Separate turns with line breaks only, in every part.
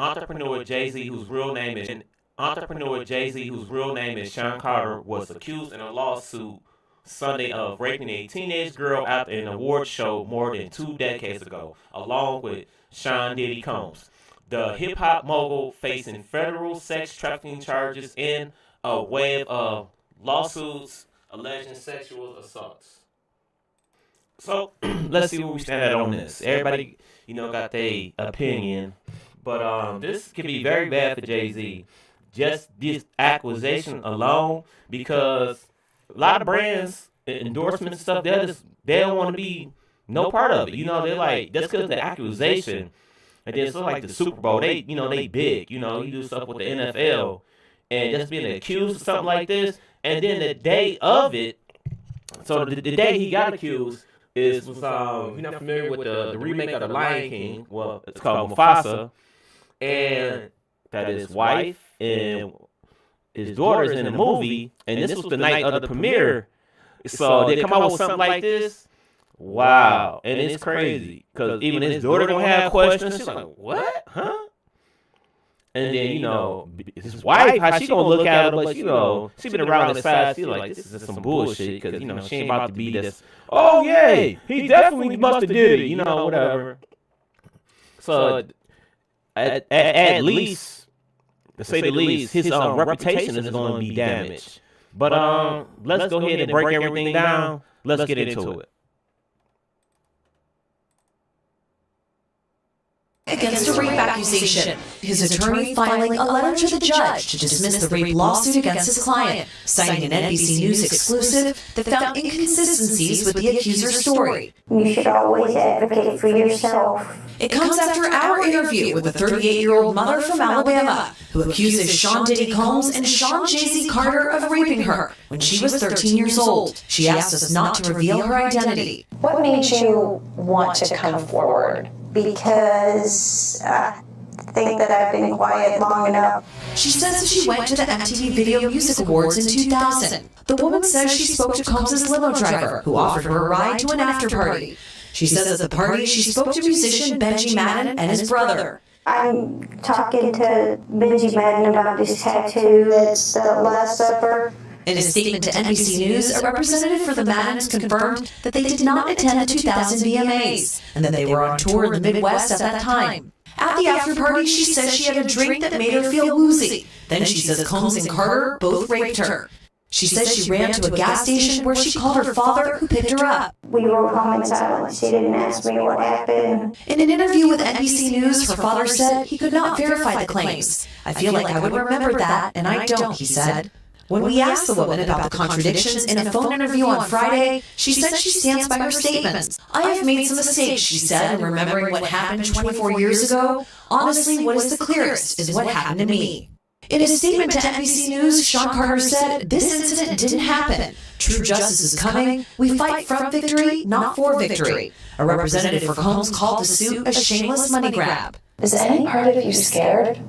entrepreneur Jay-Z, whose real name is Sean Carter, was accused in a lawsuit Sunday of raping a teenage girl after an award show more than 2 decades ago, along with Sean Diddy Combs. The hip-hop mogul facing federal sex trafficking charges in a wave of lawsuits alleging sexual assaults. So let's see where we stand at on this. Everybody, got their opinion, but this could be very bad for Jay-Z. Just this acquisition alone, because a lot of brands, endorsements and stuff, they don't want to be no part of it. They're like, that's because of the accusation. And then it's like the Super Bowl, they big. You do stuff with the NFL, and just being accused of something like this, and then the day of it, so the day he got accused was you're not familiar with the remake of The Lion King. Well, it's called Mufasa, and that his wife and his daughter's in the movie, and this was the night of the premiere. So they come out with something like this. Wow. And it's crazy, because even his daughter don't have questions. She's like, what? Huh? And then, his wife, how she gonna look at him, but, she been around his side. She's like, this is some bullshit, because, she ain't about to be this, oh, yeah, he definitely must have did it, whatever. So, at least, to say the least, his reputation is going to be damaged. But let's go ahead and break everything down. Let's get into it.
Against a rape accusation, his attorney filing a letter to the judge to dismiss the rape lawsuit against his client, citing an NBC News exclusive that found inconsistencies with the accuser's story.
You should always advocate for yourself.
It comes after our interview with a 38-year-old mother from Alabama who accuses Sean Diddy Combs and Sean Jay-Z Carter of raping her when she was 13 years old. She asked us not to reveal her identity.
What made you want to come forward? Because I think that I've been quiet long enough.
She says that she went to the MTV Video Music Awards in 2000. The woman says she spoke to Combs' limo driver, who offered her a ride to an after-party. She says at the party she spoke to musician Benji Madden and his brother.
I'm talking to Benji Madden about his tattoo. It's the Last Supper.
In a statement to NBC News, a representative for the Maddens confirmed that they did not attend the 2000 VMAs and that they were on tour in the Midwest at that time. At the after-party, she says she had a drink that made her feel woozy. Then she says Combs and Carter both raped her. She says she ran to a gas station where she called her father, who picked her up.
We rode home in silence. She didn't ask me what happened.
In an interview with NBC News, her father said he could not verify the claims. I feel like I would remember that, and I don't, he said. When we asked the woman about the contradictions in a phone interview on Friday, she said she stands by her statements. I have made some mistakes, she said, in remembering what happened 24 years ago. Honestly, what is the clearest is what happened to me. In a statement to NBC News, Sean Carter said, "This incident didn't happen. True justice is coming. We fight from victory, not for victory." A representative for Combs called the suit a shameless money grab.
Is any part of you scared?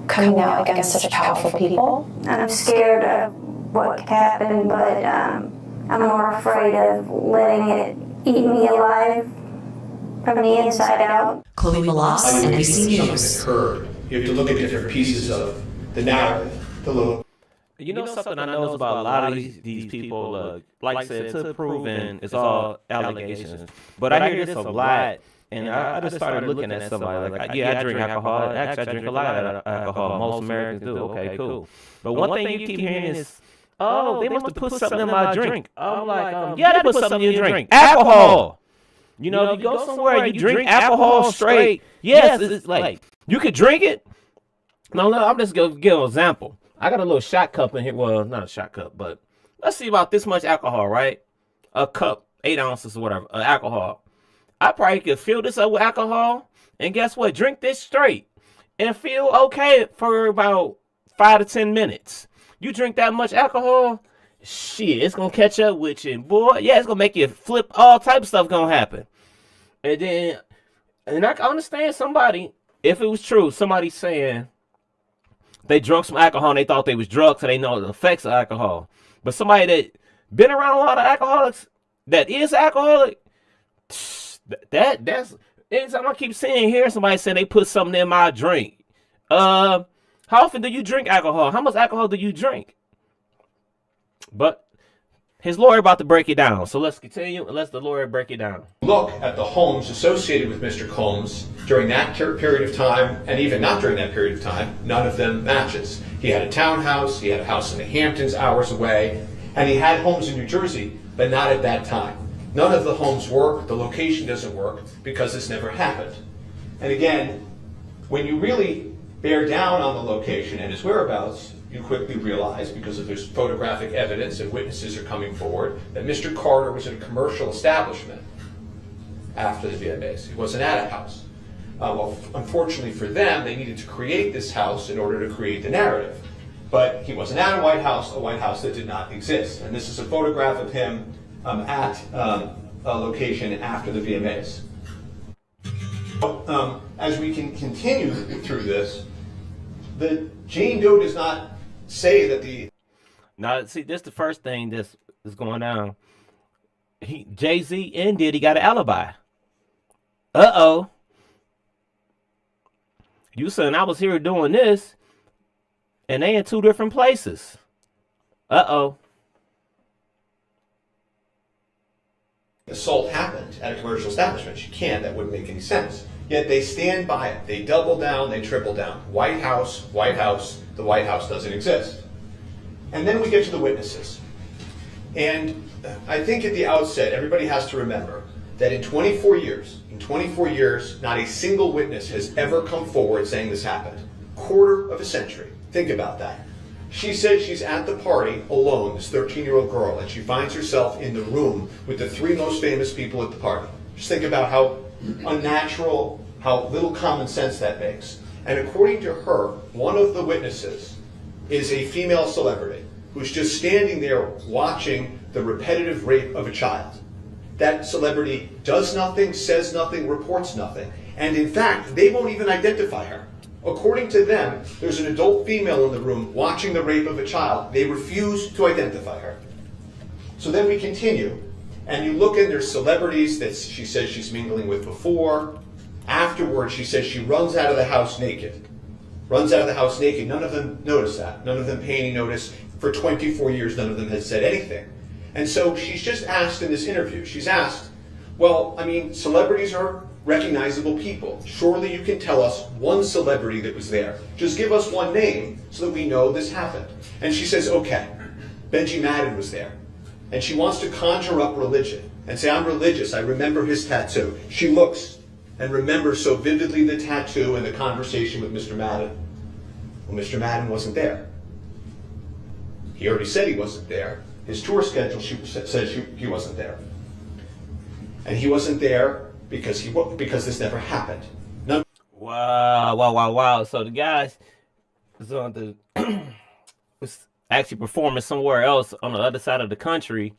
Coming out against such powerful people?
I'm scared of what could happen, but I'm more afraid of letting it eat me alive from the inside out.
Chloe Malas, NBC News.
Occurred. You have to look at different pieces of the narrative.
Something I know about a lot of these people, like I said, to proven, it's all allegations. But I hear this a lot. And I just started looking at somebody like, I drink alcohol. Actually, I drink a lot of alcohol. Most Americans do. Okay, cool. But one thing you keep hearing is, oh, they must have put something in my drink. I'm like, yeah, they put something in your drink. Alcohol. If you go somewhere and you drink alcohol straight, yes, it's like, you could drink it. No, I'm just going to give an example. I got a little shot cup in here. Well, not a shot cup, but let's see about this much alcohol, right? A cup, 8 ounces or whatever, of alcohol. I probably could fill this up with alcohol, and guess what? Drink this straight and feel okay for about 5 to 10 minutes. You drink that much alcohol, shit, it's gonna catch up with you, boy. Yeah, it's gonna make you flip. All type of stuff gonna happen. And I can understand somebody, if it was true, somebody saying they drunk some alcohol and they thought they was drunk, so they know the effects of alcohol. But somebody that been around a lot of alcoholics, that is alcoholic, that's anytime I keep seeing here somebody saying they put something in my drink. How often do you drink alcohol? How much alcohol do you drink? But his lawyer about to break it down. So let's continue and let the lawyer break it down.
Look at the homes associated with Mr. Combs during that period of time, and even not during that period of time, none of them matches. He had a townhouse, he had a house in the Hamptons hours away, and he had homes in New Jersey, but not at that time. None of the homes work, the location doesn't work, because this never happened. And again, when you really bear down on the location and his whereabouts, you quickly realize, because of there's photographic evidence and witnesses are coming forward, that Mr. Carter was in a commercial establishment after the VMAs. He wasn't at a house. Well, unfortunately for them, they needed to create this house in order to create the narrative. But he wasn't at a White House that did not exist. And this is a photograph of him at a location after the VMAs. As we can continue through this, the Jane Doe does not say that the...
Now, see, this is the first thing that's going down. Jay-Z and Diddy got an alibi. Uh-oh. You saying I was here doing this, and they in two different places. Uh-oh.
Assault happened at a commercial establishment. You can't. That wouldn't make any sense. Yet they stand by it. They double down. They triple down. White House, White House. The White House doesn't exist. And then we get to the witnesses. And I think at the outset, everybody has to remember that in 24 years, not a single witness has ever come forward saying this happened. Quarter of a century. Think about that. She said she's at the party alone, this 13-year-old girl, and she finds herself in the room with the three most famous people at the party. Just think about how unnatural, how little common sense that makes. And according to her, one of the witnesses is a female celebrity who's just standing there watching the repetitive rape of a child. That celebrity does nothing, says nothing, reports nothing. And in fact, they won't even identify her. According to them, there's an adult female in the room watching the rape of a child. They refuse to identify her. So then we continue, and you look and there's celebrities that she says she's mingling with before. Afterwards, she says she runs out of the house naked. Runs out of the house naked. None of them notice that. None of them pay any notice. For 24 years, none of them has said anything. And so she's just asked in this interview, she's asked, well, I mean, celebrities are recognizable people. Surely you can tell us one celebrity that was there. Just give us one name so that we know this happened. And she says, okay, Benji Madden was there. And she wants to conjure up religion and say, I'm religious, I remember his tattoo. She looks and remembers so vividly the tattoo and the conversation with Mr. Madden. Well, Mr. Madden wasn't there. He already said he wasn't there. His tour schedule says he wasn't there. And he wasn't there because this never happened.
Wow. So the guys was on the was actually performing somewhere else on the other side of the country,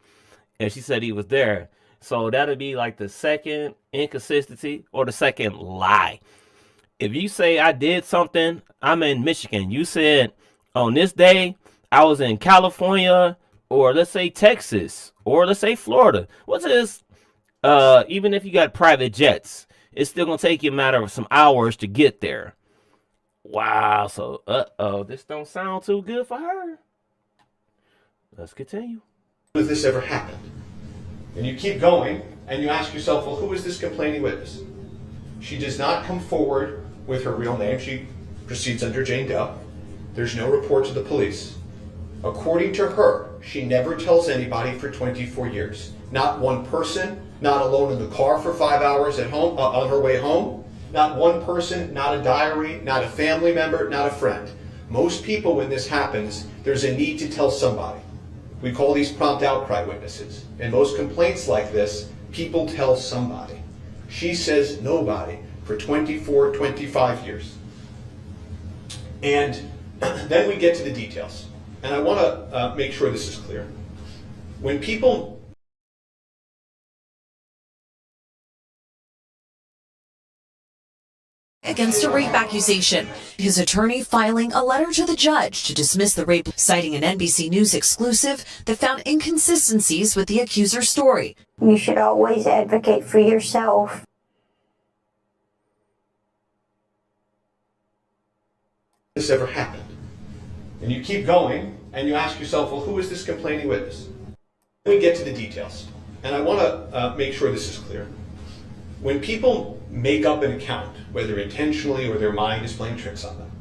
and she said he was there. So that'd be like the second inconsistency or the second lie. If you say I did something, I'm in Michigan. You said on this day I was in California, or let's say Texas, or let's say Florida. What's this? Even if you got private jets, it's still gonna take you a matter of some hours to get there. Wow. So, this don't sound too good for her. Let's continue.
Has this ever happened? And you keep going, and you ask yourself, well, who is this complaining witness? She does not come forward with her real name. She proceeds under Jane Doe. There's no report to the police. According to her, she never tells anybody for 24 years. Not one person, not alone in the car for 5 hours at home, on her way home. Not one person, not a diary, not a family member, not a friend. Most people, when this happens, there's a need to tell somebody. We call these prompt outcry witnesses. In most complaints like this, people tell somebody. She says nobody for 24, 25 years. And then we get to the details. And I want to make sure this is clear. When people...
Against a rape accusation. His attorney filing a letter to the judge to dismiss the rape, citing an NBC News exclusive that found inconsistencies with the accuser's story.
You should always advocate for yourself.
this ever happened. And you keep going, and you ask yourself, well, who is this complaining witness? Let me get to the details. And I want to make sure this is clear. When people make up an account, whether intentionally or their mind is playing tricks on them,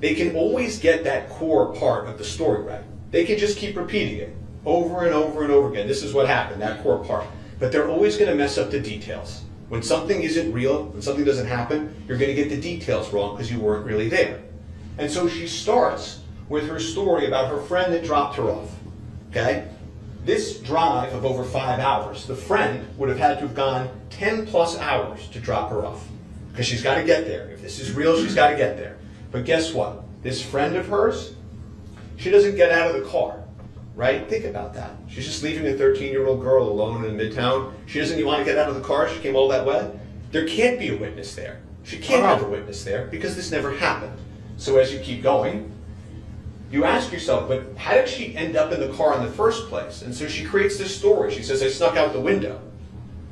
they can always get that core part of the story right. They can just keep repeating it over and over and over again. This is what happened, that core part. But they're always going to mess up the details. When something isn't real, when something doesn't happen, you're going to get the details wrong because you weren't really there. And so she starts with her story about her friend that dropped her off. Okay? This drive of over 5 hours, the friend would have had to have gone 10 plus hours to drop her off. Because she's got to get there. If this is real, she's got to get there. But guess what? This friend of hers, she doesn't get out of the car. Right? Think about that. She's just leaving a 13-year-old girl alone in Midtown. She doesn't even want to get out of the car. She came all that way. There can't be a witness there. She can't have a witness there because this never happened. So as you keep going, you ask yourself, but how did she end up in the car in the first place? And so she creates this story. She says, I snuck out the window.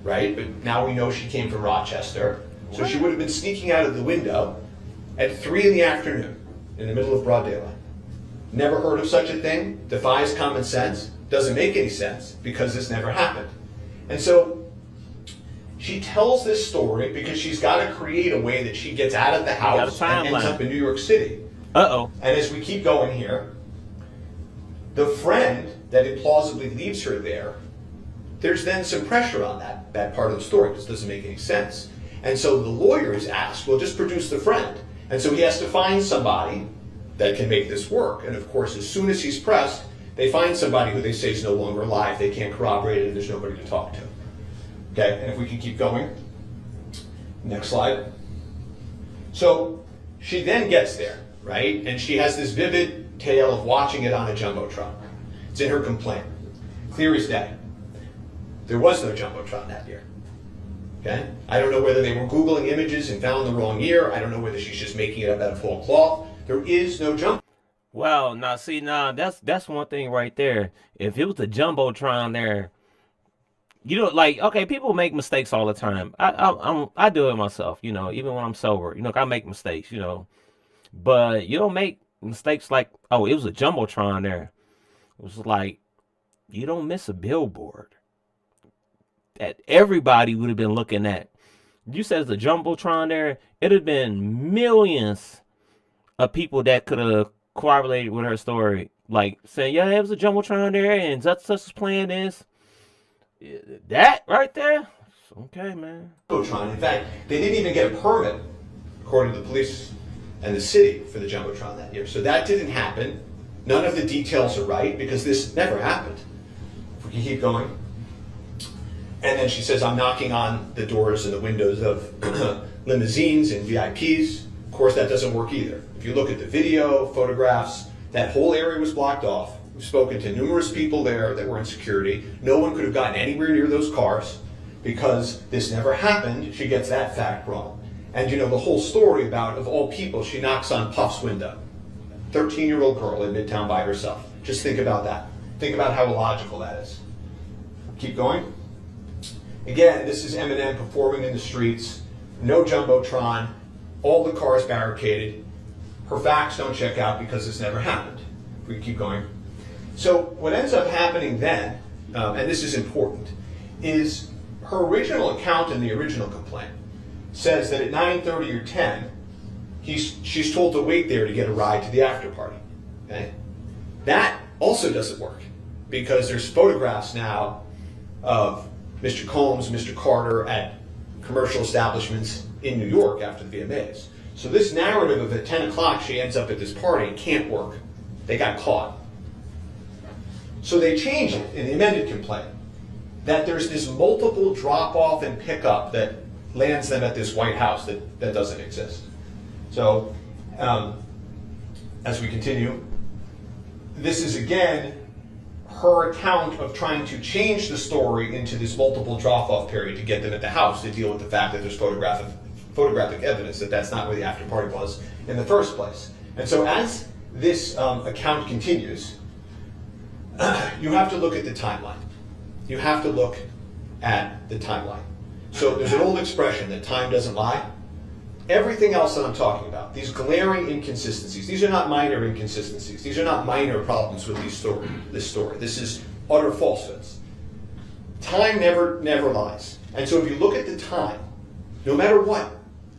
Right? But now we know she came from Rochester. So she would have been sneaking out of the window at 3 in the afternoon in the middle of broad daylight. Never heard of such a thing, defies common sense, doesn't make any sense because this never happened. And so she tells this story because she's got to create a way that she gets out of the house and ends up in New York City.
Uh-oh.
And as we keep going here, the friend that implausibly leaves her there, there's then some pressure on that part of the story because it doesn't make any sense. And so the lawyer is asked, well, just produce the friend. And so he has to find somebody that can make this work. And of course, as soon as he's pressed, they find somebody who they say is no longer alive. They can't corroborate it, and there's nobody to talk to. Okay, and if we can keep going. Next slide. So she then gets there, right? And she has this vivid tale of watching it on a Jumbotron. It's in her complaint. Clear as day. There was no Jumbotron that year. Okay? I don't know whether they were Googling images and found the wrong year. I don't know whether she's just making it up out of whole cloth. There is no Jumbotron.
Well, now that's one thing right there. If it was a Jumbotron there, you know, like, okay, people make mistakes all the time. I do it myself, you know, even when I'm sober. You know, I make mistakes, you know. But you don't make mistakes like, oh, it was a Jumbotron there. It was like, you don't miss a billboard that everybody would have been looking at. You said it's a Jumbotron there, it'd have been millions of people that could have corroborated with her story, like saying, yeah, it was a Jumbotron there and such was playing this. That right there, okay, man.
Jumbotron. In fact, they didn't even get a permit, according to the police and the city, for the Jumbotron that year. So that didn't happen. None of the details are right because this never happened. If we can keep going. And then she says, I'm knocking on the doors and the windows of limousines and VIPs. Of course, that doesn't work either. If you look at the video, photographs, that whole area was blocked off. We've spoken to numerous people there that were in security. No one could have gotten anywhere near those cars because this never happened. She gets that fact wrong. And you know, the whole story about, of all people, she knocks on Puff's window. 13-year-old girl in Midtown by herself. Just think about that. Think about how illogical that is. Keep going. Again, this is Eminem performing in the streets. No Jumbotron. All the cars barricaded. Her facts don't check out because this never happened. If we keep going. So what ends up happening then, and this is important, is her original account in the original complaint says that at 9:30 or 10, she's told to wait there to get a ride to the after party. Okay? That also doesn't work because there's photographs now of Mr. Combs, Mr. Carter at commercial establishments in New York after the VMAs. So this narrative of at 10 o'clock she ends up at this party can't work. They got caught. So they change it in the amended complaint that there's this multiple drop-off and pickup that lands them at this White House that doesn't exist. So as we continue, this is again her account of trying to change the story into this multiple drop-off period to get them at the house to deal with the fact that there's photographic evidence that that's not where the after party was in the first place. And so as this account continues, you have to look at the timeline. You have to look at the timeline. So there's an old expression that time doesn't lie. everything else that I'm talking about, these glaring inconsistencies, these are not minor inconsistencies. These are not minor problems with this story. This is utter falsehoods. Time never lies. And so if you look at the time, no matter what,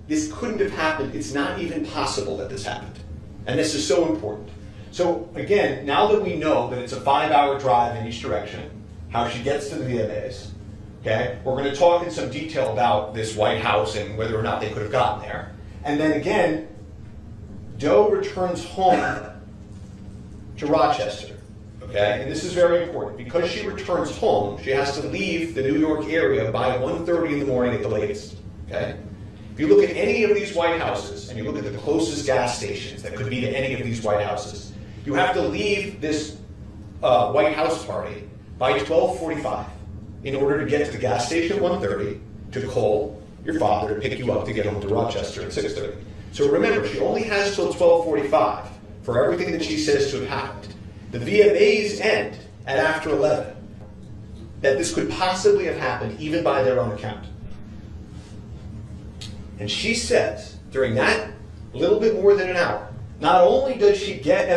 this couldn't have happened. It's not even possible that this happened. And this is so important. So again, now that we know that it's a 5-hour drive in each direction, how she gets to the VMAs, okay, we're going to talk in some detail about this White House and whether or not they could have gotten there. And then again, Doe returns home to Rochester, okay? And this is very important. Because she returns home, she has to leave the New York area by 1:30 in the morning at the latest, okay? If you look at any of these White Houses, and you look at the closest gas stations that could be to any of these White Houses, you have to leave this White House party by 12:45 in order to get to the gas station at 1:30 to call your father to pick you up to get home to Rochester at 6:30. So remember, she only has till 12:45 for everything that she says to have happened. The VMAs end at after 11. That this could possibly have happened even by their own account. And she says, during that little bit more than an hour, not only does she get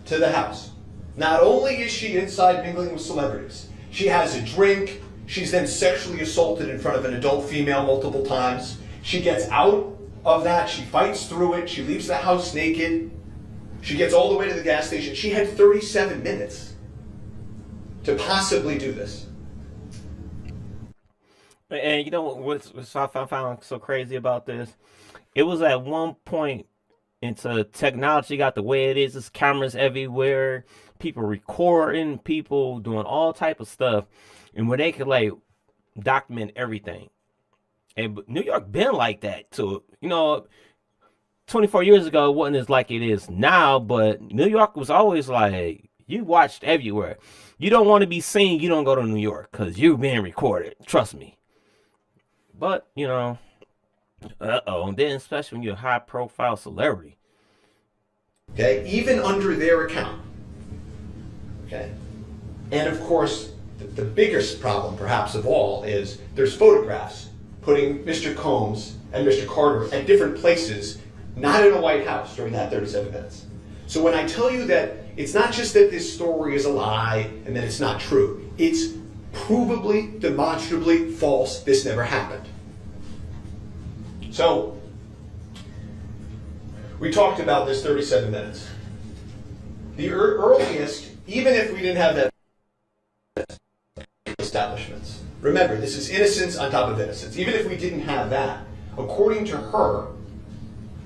to the house, not only is she inside mingling with celebrities, she has a drink, she's then sexually assaulted in front of an adult female multiple times. She gets out of that, she fights through it, she leaves the house naked, she gets all the way to the gas station. She had 37 minutes to possibly do this.
And you know what I found so crazy about this? It was at one point into technology got the way it is. There's cameras everywhere, people recording, people doing all type of stuff, and where they could like document everything. And New York been like that too. 24 years ago it wasn't as like it is now, but New York was always like you watched everywhere. You don't want to be seen, you don't go to New York because you're being recorded. Trust me. But, and then especially when you're a high-profile celebrity.
Okay, even under their account. Okay, and of course, the biggest problem, perhaps of all, is there's photographs putting Mr. Combs and Mr. Carter at different places, not in a White House during that 37 minutes. So when I tell you that it's not just that this story is a lie and that it's not true, it's provably, demonstrably false. This never happened. So, we talked about this 37 minutes. The earliest, even if we didn't have that establishments. Remember, this is innocence on top of innocence. Even if we didn't have that, according to her,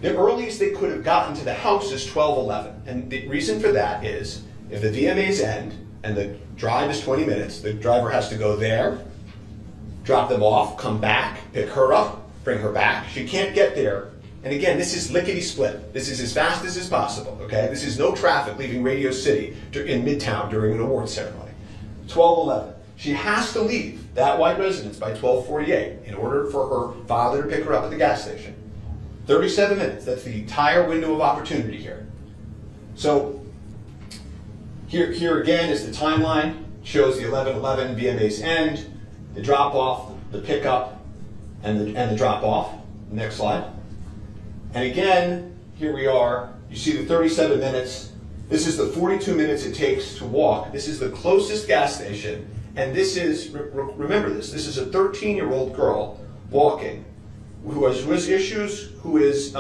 the earliest they could have gotten to the house is 12:11. And the reason for that is, if the VMAs end and the drive is 20 minutes, the driver has to go there, drop them off, come back, pick her up, bring her back. She can't get there. And again, this is lickety-split. This is as fast as is possible, okay? This is no traffic leaving Radio City in Midtown during an award ceremony. 12:11. She has to leave that white residence by 12:48 in order for her father to pick her up at the gas station. 37 minutes. That's the entire window of opportunity here. So here again is the timeline. Shows the 11:11 VMAs end, the drop-off, the pickup, and the drop-off. Next slide. And again, here we are. You see the 37 minutes. This is the 42 minutes it takes to walk. This is the closest gas station. And this is, remember this is a 13-year-old girl walking who has issues, who is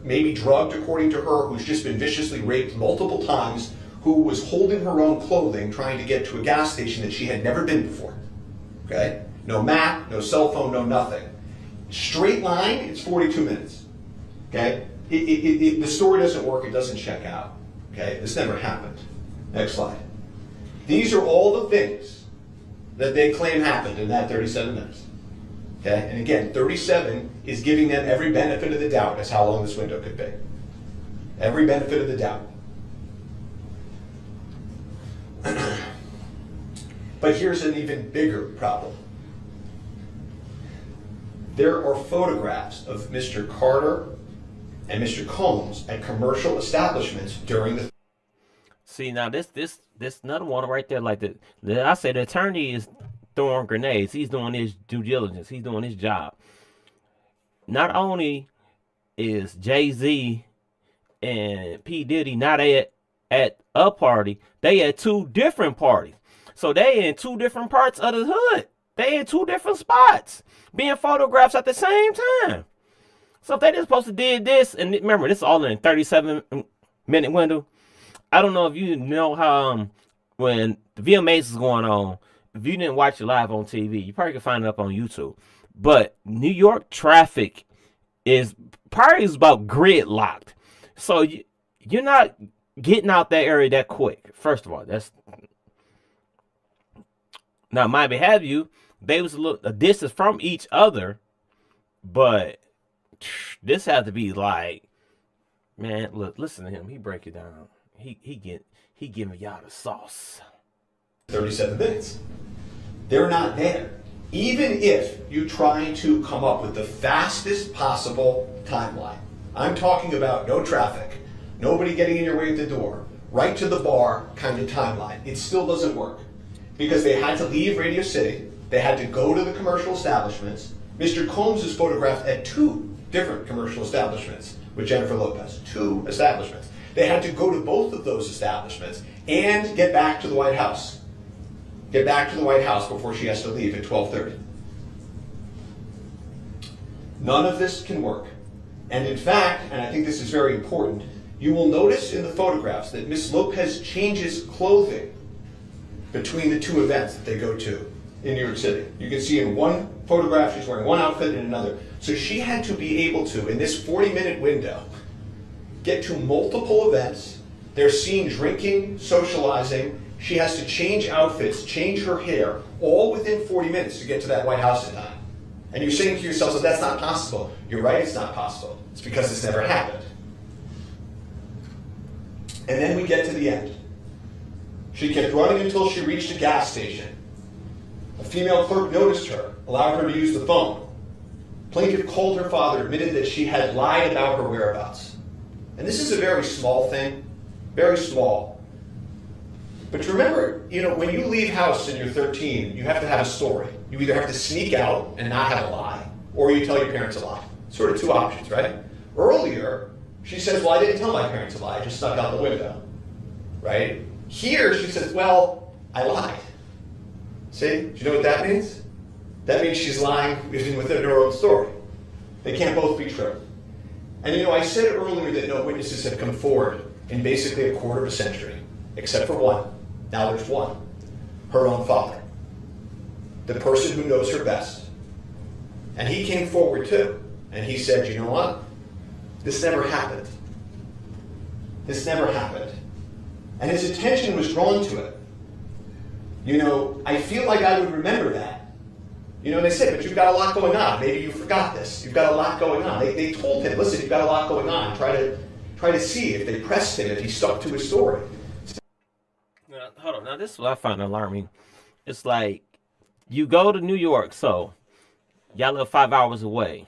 maybe drugged according to her, who's just been viciously raped multiple times, who was holding her own clothing trying to get to a gas station that she had never been before. Okay? No map, no cell phone, no nothing. Straight line, it's 42 minutes. Okay? The story doesn't work, it doesn't check out. Okay? This never happened. Next slide. These are all the things that they claim happened in that 37 minutes. Okay? And again, 37 is giving them every benefit of the doubt as how long this window could be. Every benefit of the doubt. But here's an even bigger problem. There are photographs of Mr. Carter and Mr. Combs at commercial establishments during the...
See, now this another one right there, like I said, the attorney is throwing grenades. He's doing his due diligence. He's doing his job. Not only is Jay-Z and P. Diddy. Now they at a party. They at two different parties. So they in two different parts of the hood. They in two different spots being photographed at the same time. So if they just supposed to did this, and remember, this is all in a 37-minute window. I don't know if you know how when the VMAs is going on, if you didn't watch it live on TV, you probably can find it up on YouTube. But New York traffic is probably about gridlocked. So you're not getting out that area that quick. First of all, that's now might be have you. They was a distance from each other, but this had to be like, man, look, listen to him. He break it down. He giving y'all the sauce.
37 minutes. They're not there. Even if you try to come up with the fastest possible timeline, I'm talking about no traffic, nobody getting in your way at the door, right to the bar kind of timeline, it still doesn't work. Because they had to leave Radio City, they had to go to the commercial establishments. Mr. Combs is photographed at two different commercial establishments with Jennifer Lopez, two establishments. They had to go to both of those establishments and get back to the White House. Get back to the White House before she has to leave at 12:30. None of this can work. And in fact, and I think this is very important, you will notice in the photographs that Miss Lopez changes clothing between the two events that they go to in New York City. You can see in one photograph she's wearing one outfit and another. So she had to be able to, in this 40-minute window, get to multiple events. They're seen drinking, socializing. She has to change outfits, change her hair, all within 40 minutes to get to that White House in time. And you're saying to yourself, so that's not possible. You're right, it's not possible. It's because this never happened. And then we get to the end. She kept running until she reached a gas station. A female clerk noticed her, allowed her to use the phone. Plaintiff called her father, admitted that she had lied about her whereabouts. And this is a very small thing, very small. But remember, when you leave house and you're 13, you have to have a story. You either have to sneak out and not have a lie, or you tell your parents a lie. Sort of two options, right? Earlier, she says, well, I didn't tell my parents a lie, I just snuck out the window, right? Here, she says, well, I lied. See, do you know what that means? That means she's lying within her own story. They can't both be true. And I said earlier that no witnesses have come forward in basically a quarter of a century, except for one. Now there's one. Her own father. The person who knows her best. And he came forward too. And he said, you know what? This never happened. This never happened. And his attention was drawn to it. I feel like I would remember that. They said, but you've got a lot going on. Maybe you forgot this. You've got a lot going on. They told him, listen, you've got a lot going on. Try to see if they pressed him, if he stuck to his story.
Now, hold on. Now, this is what I find alarming. It's like, you go to New York, so y'all live 5 hours away.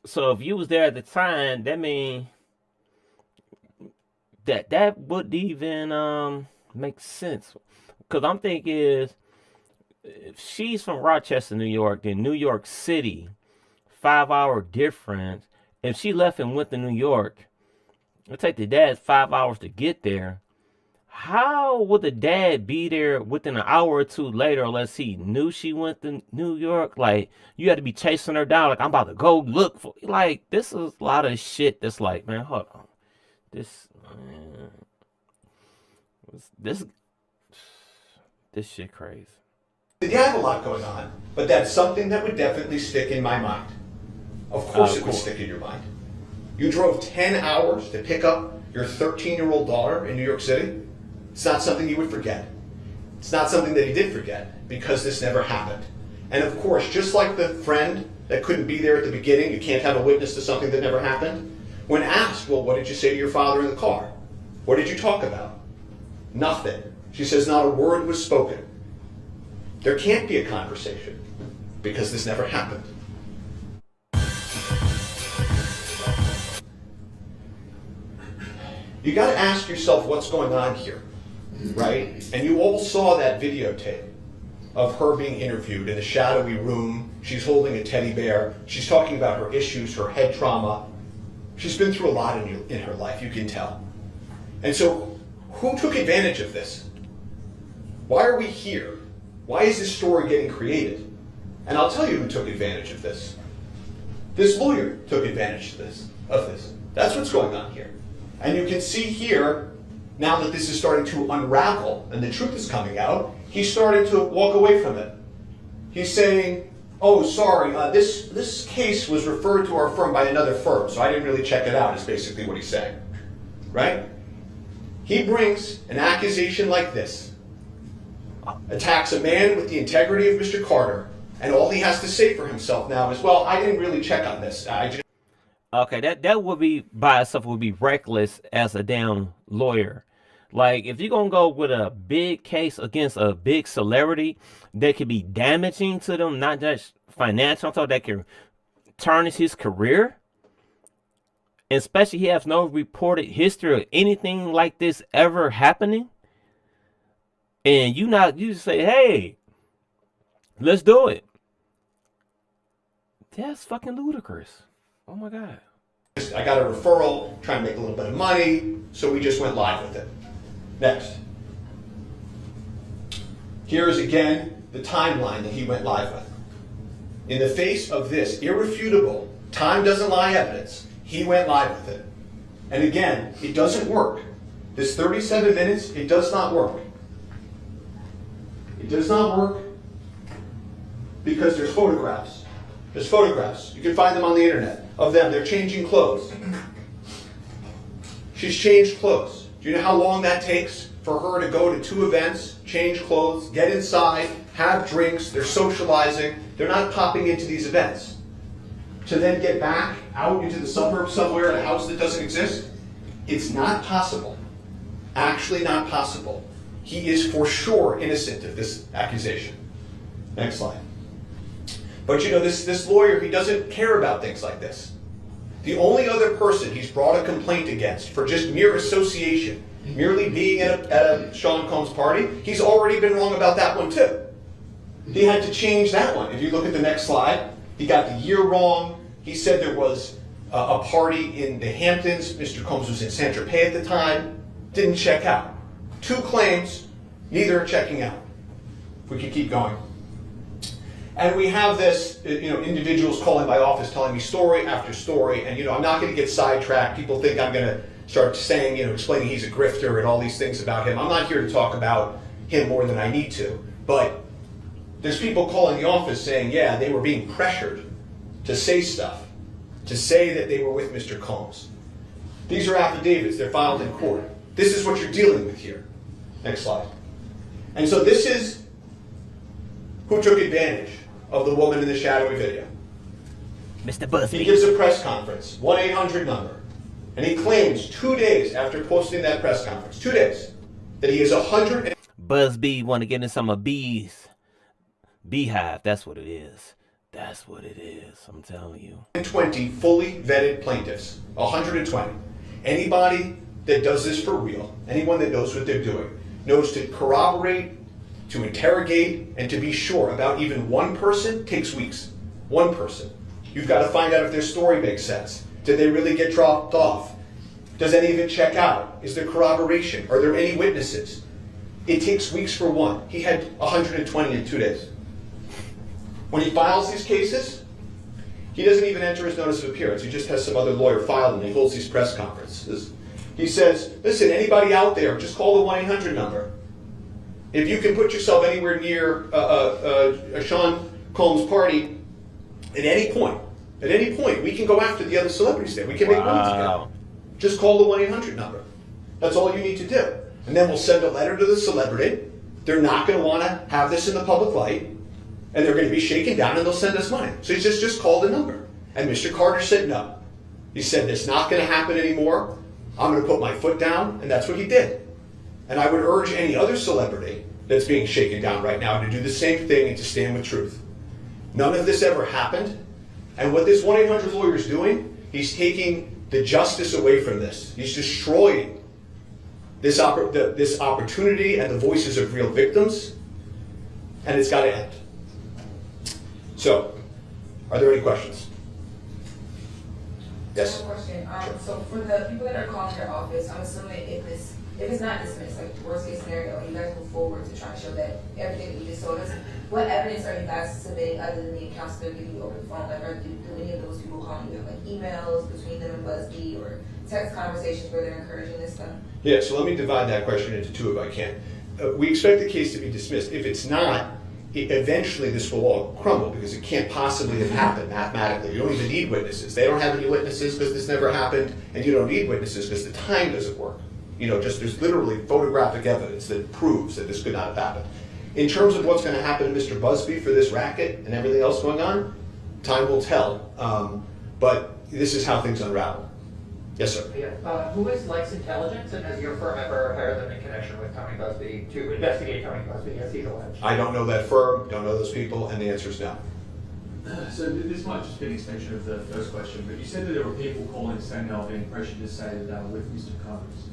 So if you was there at the time, that means that would even make sense. Because I'm thinking if she's from Rochester, New York, then New York City, 5 hour difference. If she left and went to New York, it'll take the dad 5 hours to get there. How would the dad be there within an hour or two later unless he knew she went to New York? Like, you had to be chasing her down. Like, I'm about to go look for... Like, this is a lot of shit that's like, man, hold on. This shit crazy.
You have a lot going on, but that's something that would definitely stick in my mind. Of course it would stick in your mind. You drove 10 hours to pick up your 13-year-old daughter in New York City. It's not something you would forget. It's not something that he did forget because this never happened. And of course, just like the friend that couldn't be there at the beginning, you can't have a witness to something that never happened. When asked, well, what did you say to your father in the car? What did you talk about? Nothing. She says not a word was spoken. There can't be a conversation because this never happened. You got to ask yourself what's going on here, right? And you all saw that videotape of her being interviewed in a shadowy room. She's holding a teddy bear. She's talking about her issues, her head trauma. She's been through a lot in her life, you can tell. And so, who took advantage of this? Why are we here? Why is this story getting created? And I'll tell you who took advantage of this. This lawyer took advantage of this. That's what's going on here. And you can see here, now that this is starting to unravel and the truth is coming out, he's starting to walk away from it. He's saying, oh, sorry, this case was referred to our firm by another firm, so I didn't really check it out, is basically what he's saying. Right? He brings an accusation like this, attacks a man with the integrity of Mr. Carter, and all he has to say for himself now is, well, I didn't really check on this.
Okay, that would be, by itself, would be reckless as a damn lawyer. Like, if you're going to go with a big case against a big celebrity that could be damaging to them, not just financial, so that can tarnish his career, and especially he has no reported history of anything like this ever happening, and you just say, hey, let's do it. That's fucking ludicrous. Oh my God.
I got a referral, trying to make a little bit of money, so we just went live with it. Next. Here is again the timeline that he went live with. In the face of this irrefutable, time doesn't lie evidence, he went live with it. And again, it doesn't work. This 37 minutes, it does not work. It does not work because there's photographs. There's photographs. You can find them on the internet of them. They're changing clothes. She's changed clothes. Do you know how long that takes for her to go to 2 events, change clothes, get inside, have drinks, they're socializing, they're not popping into these events. To then get back out into the suburbs somewhere in a house that doesn't exist? It's not possible. Actually not possible. He is for sure innocent of this accusation. Next slide. But you know, this lawyer, he doesn't care about things like this. The only other person he's brought a complaint against for just mere association, merely being at a Sean Combs party, he's already been wrong about that one too. He had to change that one. If you look at the next slide, he got the year wrong. He said there was a party in the Hamptons. Mr. Combs was in Saint-Tropez at the time. Didn't check out. 2 claims, neither are checking out. If we could keep going. And we have this, individuals calling my office telling me story after story, and I'm not going to get sidetracked. People think I'm going to start saying, explaining he's a grifter and all these things about him. I'm not here to talk about him more than I need to, but there's people calling the office saying, yeah, they were being pressured to say stuff, to say that they were with Mr. Combs. These are affidavits, they're filed in court. This is what you're dealing with here. Next slide. And so this is who took advantage of the woman in the shadowy video.
Mr. Busby.
He gives a press conference, 1-800 number, and he claims 2 days after posting that press conference, 2 days, that he is 100.
Busby want to get in some of B's beehive. That's what it is. That's what it is. I'm telling you.
20 fully vetted plaintiffs, 120. Anybody that does this for real, anyone that knows what they're doing, knows to corroborate, to interrogate, and to be sure about even one person takes weeks. One person. You've got to find out if their story makes sense. Did they really get dropped off? Does any of it check out? Is there corroboration? Are there any witnesses? It takes weeks for one. He had 120 in 2 days. When he files these cases, he doesn't even enter his notice of appearance. He just has some other lawyer file them and he holds these press conferences. He says, listen, anybody out there, just call the 1-800 number. If you can put yourself anywhere near a Sean Combs party at any point, we can go after the other celebrities there. We can make money together. Just call the 1-800 number. That's all you need to do. And then we'll send a letter to the celebrity. They're not going to want to have this in the public light. And they're going to be shaken down and they'll send us money. So he just called the number. And Mr. Carter said no. He said, it's not going to happen anymore. I'm going to put my foot down. And that's what he did. And I would urge any other celebrity that's being shaken down right now to do the same thing and to stand with truth. None of this ever happened. And what this 1-800 lawyer is doing, he's taking the justice away from this. He's destroying this opportunity and the voices of real victims. And it's got to end. So, are there any questions? Yes.
One question.
Sure.
So for the people that are calling your office, I'm assuming if it's not dismissed, like worst case scenario, and you guys move forward to try to show that everything that you just told us, what evidence are you guys submitting other than the accounts they're giving you over the phone? Like, do any of those people calling you have like emails between them and Busby or text conversations where they're encouraging this stuff?
Yeah, so let me divide that question into two if I can. We expect the case to be dismissed. If it's not, eventually this will all crumble because it can't possibly have happened mathematically. You don't even need witnesses. They don't have any witnesses because this never happened, and you don't need witnesses because the time doesn't work. Just there's literally photographic evidence that proves that this could not have happened. In terms of what's going to happen to Mr. Busby for this racket and everything else going on, time will tell. But this is how things unravel. Yes, sir.
Yeah. Who is Lex Intelligence, and has your firm ever hired them in connection with Tony Busby to investigate Tony Busby as he's alleged?
I don't know that firm, don't know those people, and the answer is no.
So this might just be an extension of the first question, but you said that there were people calling saying they were being pressured to say that they were with Mr. Combs.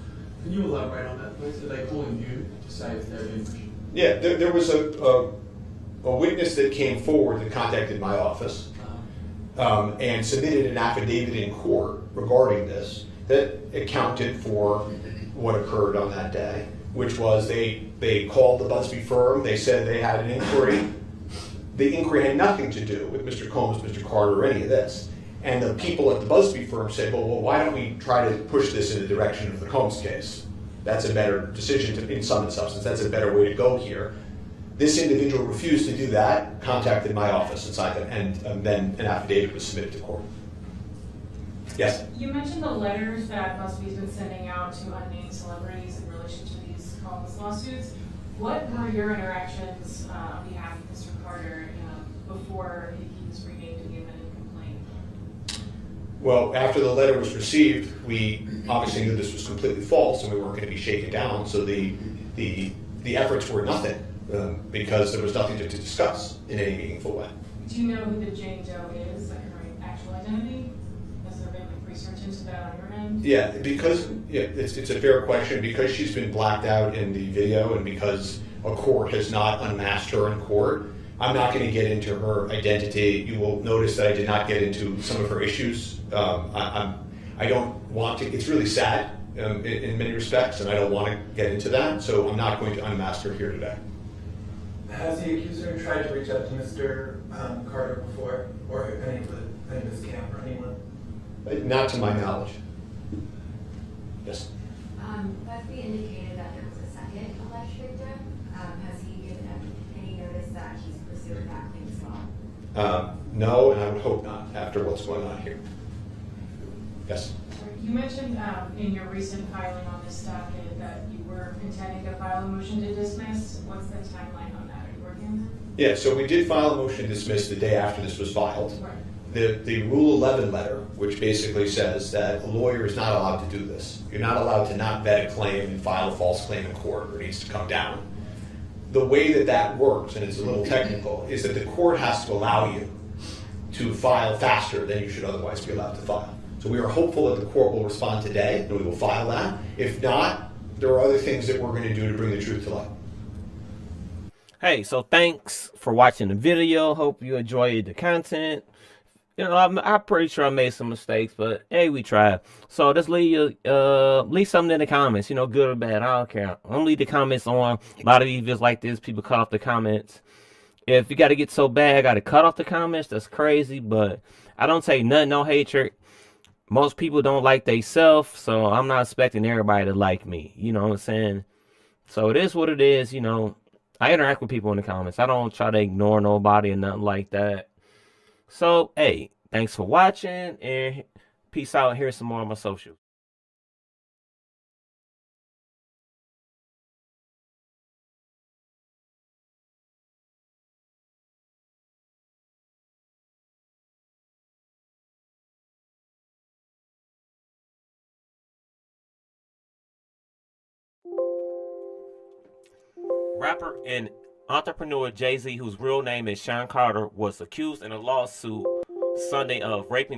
Can you elaborate on that, please? Are they calling you to say if they're being pressured?
Yeah, there was a witness that came forward that contacted my office and submitted an affidavit in court regarding this that accounted for what occurred on that day, which was they called the Busby firm, they said they had an inquiry. The inquiry had nothing to do with Mr. Combs, Mr. Carter, or any of this. And the people at the Busby firm said, well, why don't we try to push this in the direction of the Combs case? That's a better decision in sum and substance. That's a better way to go here. This individual refused to do that, contacted my office and signed it, and then an affidavit was submitted to court. Yes?
You mentioned the letters that Busby's been sending out to unnamed celebrities in relation to these Combs lawsuits. What were your interactions on behalf of Mr. Carter before he was renamed in the amended complaint?
Well, after the letter was received, we obviously knew this was completely false and we weren't going to be shaken down, so the efforts were nothing because there was nothing to discuss in any meaningful way.
Do you know who the Jane Doe is, like her actual identity? Has there been like research into that on your end?
Yeah, because it's a fair question. Because she's been blacked out in the video and because a court has not unmasked her in court, I'm not going to get into her identity. You will notice that I did not get into some of her issues. I don't want to. It's really sad in many respects, and I don't want to get into that. So I'm not going to unmask her here today.
Has the accuser tried to reach out to Mr. Carter before, or any of his camp or anyone?
Not to my knowledge. Yes.
Busby indicated that there was a second alleged victim. Has he given any notice that he's pursuing that claim as well?
No, and I would hope not after what's going on here. Yes.
You mentioned in your recent filing on this docket that you were intending to file a motion to dismiss. What's the timeline on that? Are you working on that?
Yeah, so we did file a motion to dismiss the day after this was filed.
Right.
The Rule 11 letter, which basically says that a lawyer is not allowed to do this. You're not allowed to not vet a claim and file a false claim in court, or it needs to come down. The way that works, and it's a little technical, is that the court has to allow you to file faster than you should otherwise be allowed to file. So we are hopeful that the court will respond today, and we will file that. If not, there are other things that we're going to do to bring the truth to light.
Hey, so thanks for watching the video. Hope you enjoyed the content. I'm pretty sure I made some mistakes, but hey, we tried. So just leave something in the comments, good or bad. I don't care. I'm gonna leave the comments on. A lot of videos like this, people cut off the comments. If you got to get so bad, I got to cut off the comments. That's crazy, but I don't take nothing, no hatred. Most people don't like theyself, so I'm not expecting everybody to like me. You know what I'm saying? So it is what it is. I interact with people in the comments. I don't try to ignore nobody or nothing like that. So, hey, thanks for watching, and peace out. Here's some more on my socials. Rapper and entrepreneur Jay-Z, whose real name is Sean Carter, was accused in a lawsuit Sunday of raping